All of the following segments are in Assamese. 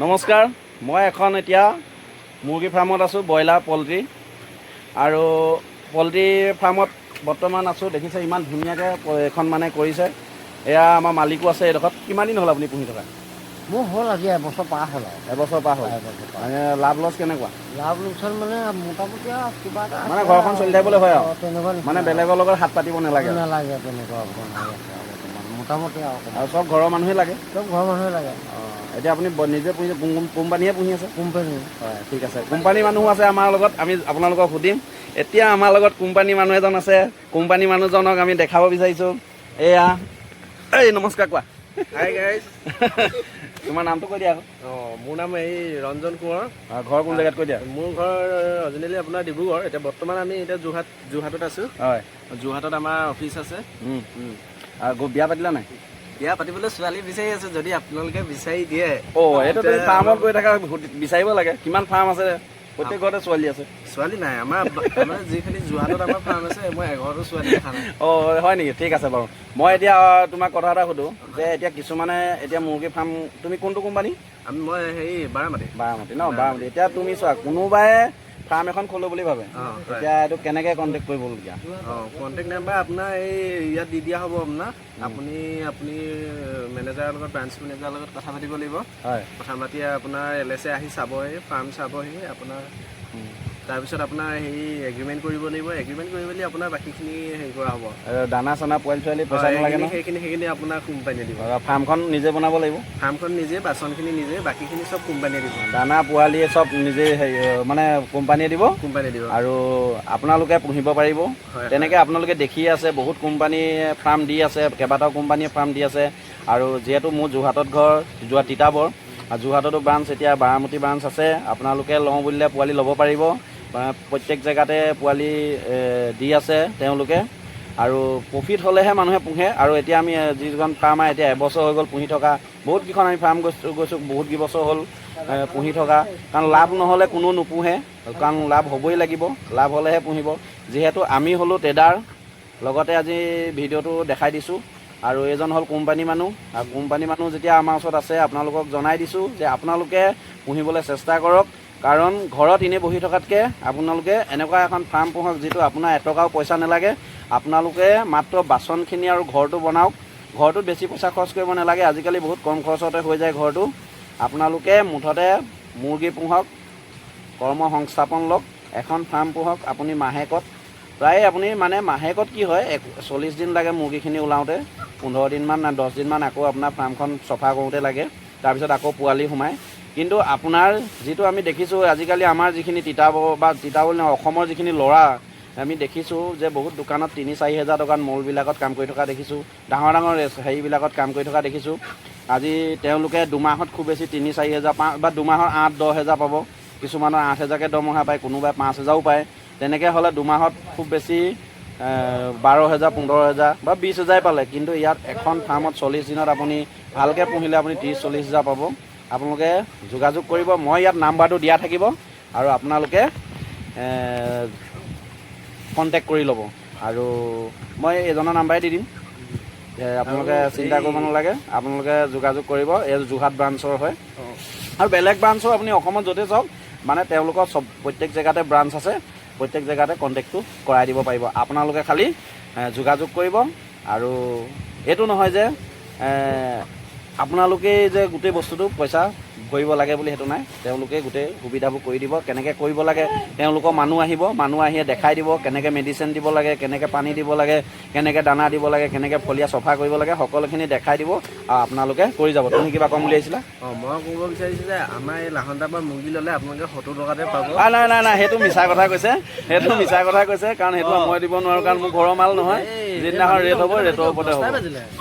নমস্কাৰ, মই এখন এতিয়া মুৰ্গী ফাৰ্মত আছোঁ, ব্ৰইলাৰ পল্ট্ৰি। আৰু পল্ট্ৰি ফাৰ্মত বৰ্তমান আছোঁ। দেখিছে ইমান ধুনীয়াকৈ এখন মানে কৰিছে। এয়া আমাৰ মালিকো আছে এইডোখৰত। কিমান দিন হ'ল আপুনি পুহি থকা? মোৰ হ'ল আজি এবছৰ পাৰ হ'ল আৰু। এবছৰ পাৰ হ'ল। মানে লাভ লছ কেনেকুৱা? লাভ লোকচান মানে মোটামুটি আৰু কিবা এটা মানে ঘৰখন চলি থাকিবলৈ হয় আৰু তেনেকুৱা মানে বেলেগৰ লগত হাত পাতিব নালাগে। নালাগে তেনেকুৱা মোটামুটি আৰু চব ঘৰৰ মানুহে লাগে। চব ঘৰৰ মানুহে লাগে। এতিয়া আপুনি নিজে পুহিছে, কোম্পানীয়ে পুহি আছে? কোম্পানী। হয়, ঠিক আছে। কোম্পানী মানুহ আছে আমাৰ লগত, আমি আপোনালোকক সুধিম। এতিয়া আমাৰ লগত কোম্পানী মানুহ এজন আছে। কোম্পানী মানুহজনক আমি দেখাব বিচাৰিছোঁ। এয়া, এই নমস্কাৰ কোৱা। Hi guys. তোমাৰ নামটো কৈ দিয়া আকৌ। মোৰ নাম এই ৰঞ্জন কোঁৱৰ। ঘৰ কোন জেগাত কৈ দিয়া? মোৰ ঘৰ অৰিজিনেলি আপোনাৰ ডিব্ৰুগড়। এতিয়া বৰ্তমান আমি এতিয়া যোৰহাটত আছোঁ। হয়, যোৰহাটত আমাৰ অফিচ আছে। আৰু বিয়া পাতিলা নাই? বিয়া পাতিবলৈ ছোৱালী বিচাৰি আছোঁ, যদি আপোনালোকে বিচাৰি দিয়ে। এইটো তুমি ফাৰ্মত গৈ থাকা, বিচাৰিব লাগে। কিমান ফাৰ্ম আছে? প্ৰত্যেক ঘৰতে ছোৱালী আছে। ছোৱালী নাই আমাৰ যিখিনি যোৰহাটত আমাৰ ফাৰ্ম আছে, মই এঘৰতো ছোৱালী দেখা নাই। হয় নেকি? ঠিক আছে বাৰু। মই এতিয়া তোমাক কথা এটা সুধোঁ যে এতিয়া কিছুমানে এতিয়া মুৰ্গী ফাৰ্ম, তুমি কোনটো কোম্পানী? মই হেৰি বাৰামাটি ন? বাৰামাটি। এতিয়া তুমি চোৱা, কোনোবাই ফাৰ্ম এখন খোলো বুলি ভাবে, এতিয়া এইটো কেনেকৈ কণ্টেক্ট কৰিবলগীয়া? কণ্টেক্ট নাম্বাৰ আপোনাৰ এই ইয়াত দি দিয়া হ'ব। আপুনি মেনেজাৰৰ লগত, ব্ৰাঞ্চ মেনেজাৰৰ লগত কথা পাতিব লাগিব। হয়, কথা পাতি আপোনাৰ LSA আহি চাবহি, ফাৰ্ম চাবহি আপোনাৰ। তাৰপিছত আপোনাৰ হেৰি এগ্ৰিমেণ্ট কৰিব লাগিব। এগ্ৰিমেণ্ট কৰি মেলি আপোনাৰ বাকীখিনি হেৰি কৰা হ'ব। দানা চানা পোৱালি ছোৱালী পইচা নালাগে ন? সেইখিনি আপোনাৰ কোম্পানীয়ে দিব। ফাৰ্মখন নিজে বনাব লাগিব? ফাৰ্মখন নিজে, বাচনখিনি নিজে, বাকীখিনি চব কোম্পানীয়ে দিব। দানা পোৱালি চব নিজে মানে কোম্পানীয়ে দিব? কোম্পানীয়ে দিব। আৰু আপোনালোকে পুহিব পাৰিব। তেনেকৈ আপোনালোকে দেখি আছে, বহুত কোম্পানীয়ে ফাৰ্ম দি আছে, কেইবাটাও কোম্পানীয়ে ফাৰ্ম দি আছে। আৰু যিহেতু মোৰ যোৰহাটত ঘৰ, তিতাবৰ, আৰু যোৰহাটতো ব্ৰাঞ্চ, এতিয়া বাৰামতি ব্ৰাঞ্চ আছে। আপোনালোকে লওঁ বুলিলে পোৱালি ল'ব পাৰিব। প্ৰত্যেক জেগাতে পোৱালি দি আছে তেওঁলোকে। আৰু প্ৰফিট হ'লেহে মানুহে পোহে। আৰু এতিয়া আমি যিজন ফাৰ্মাৰ, এতিয়া এবছৰ হৈ গ'ল পুহি থকা, বহুতকেইখন আমি ফাৰ্ম গৈছোঁ, বহুত কেইবছৰ হ'ল পুহি থকা। কাৰণ লাভ নহ'লে কোনো নোপোহে, কাৰণ লাভ হ'বই লাগিব। লাভ হ'লেহে পুহিব। যিহেতু আমি হ'লোঁ ট্ৰেডাৰ, লগতে আজি ভিডিঅ'টো দেখাই দিছোঁ। আৰু এইজন হ'ল কোম্পানী মানুহ। আৰু কোম্পানী মানুহ যেতিয়া আমাৰ ওচৰত আছে, আপোনালোকক জনাই দিছোঁ যে আপোনালোকে পুহিবলৈ চেষ্টা কৰক। কাৰণ ঘৰত এনেই বহি থকাতকৈ আপোনালোকে এনেকুৱা এখন ফাৰ্ম পোহক, যিটো আপোনাৰ এটকাও পইচা নালাগে। আপোনালোকে মাত্ৰ বাচনখিনি আৰু ঘৰটো বনাওক। ঘৰটোত বেছি পইচা খৰচ কৰিব নালাগে। আজিকালি বহুত কম খৰচতে হৈ যায় ঘৰটো। আপোনালোকে মুঠতে মুৰ্গী পোহক, কৰ্ম সংস্থাপন লওক, এখন ফাৰ্ম পোহক। আপুনি মাহেকত প্ৰায় মাহেকত কি হয়, 40 দিন লাগে মুৰ্গীখিনি ওলাওঁতে, 15 দিনমান, 10 দিনমান আকৌ আপোনাৰ ফাৰ্মখন চফা কৰোঁতে লাগে। তাৰপিছত আকৌ পোৱালি সোমায়। কিন্তু আপোনাৰ যিটো আমি দেখিছোঁ আজিকালি, আমাৰ যিখিনি তিতাবৰ অসমৰ যিখিনি ল'ৰা আমি দেখিছোঁ যে বহুত দোকানত 3-4 হেজাৰ টকাত মলবিলাকত কাম কৰি থকা দেখিছোঁ। ডাঙৰ ডাঙৰ হেৰিবিলাকত কাম কৰি থকা দেখিছোঁ। আজি তেওঁলোকে দুমাহত খুব বেছি 3-4 হেজাৰ বা দুমাহৰ 8-10 হেজাৰ পাব। কিছুমানৰ 8 হেজাৰকৈ দৰমহা পায়, কোনোবাই 5 হেজাৰো পায়। তেনেকৈ হ'লে দুমাহত খুব বেছি 12 হেজাৰ, 15 হেজাৰ বা 20 হেজাৰে পালে। কিন্তু ইয়াত এখন ফাৰ্মত 40 দিনত আপুনি ভালকৈ পুহিলে আপুনি 30-40 হেজাৰ পাব। আপোনালোকে যোগাযোগ কৰিব। মই ইয়াত নাম্বাৰটো দিয়া থাকিব, আৰু আপোনালোকে কণ্টেক্ট কৰি ল'ব। আৰু মই এইজনৰ নাম্বাৰে দি দিম। আপোনালোকে চিন্তা কৰিব নালাগে, আপোনালোকে যোগাযোগ কৰিব। এই যোৰহাট ব্ৰাঞ্চৰ হয়। আৰু বেলেগ ব্ৰাঞ্চৰ আপুনি অসমত য'তে চাওক, মানে তেওঁলোকৰ প্ৰত্যেক জেগাতে ব্ৰাঞ্চ আছে। প্ৰত্যেক জেগাতে কণ্টেক্টটো কৰাই দিব পাৰিব। আপোনালোকে খালি যোগাযোগ কৰিব। আৰু এইটো নহয় যে আপোনালোকেই যে গোটেই বস্তুটো পইচা ভৰিব লাগে বুলি সেইটো নাই। তেওঁলোকে গোটেই সুবিধাবোৰ কৰি দিব। কেনেকৈ কৰিব লাগে, তেওঁলোকৰ মানুহ আহিব, মানুহ আহিয়ে দেখাই দিব কেনেকৈ মেডিচিন দিব লাগে, কেনেকৈ পানী দিব লাগে, কেনেকৈ দানা দিব লাগে, কেনেকৈ ফলীয়া চফা কৰিব লাগে, সকলোখিনি দেখাই দিব। আৰু আপোনালোকে কৰি যাব। তুমি কিবা ক'ম বুলি আহিছিলা? মই ক'ব বিচাৰিছোঁ যে আমাৰ এই লাহনটাৰ পৰা মুৰ্গী ল'লে আপোনালোকে 70 টকাতে পাব। নাই, সেইটো মিছা কথা কৈছে। কাৰণ সেইটো মই দিব নোৱাৰোঁ, কাৰণ মোৰ ঘৰৰ মাল নহয়। যিদিনাখন ৰেট হ'ব, ৰেটৰ ওপৰতে হ'ব।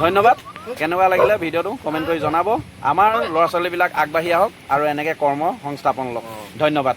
ধন্যবাদ। কেনেকুৱা লাগিলে ভিডিঅ'টো কমেণ্ট কৰি জনাব। আমাৰ ল'ৰা ছোৱালীবিলাক আগবাঢ়ি আহক আৰু এনেকৈ কৰ্ম সংস্থাপন লওক। ধন্যবাদ।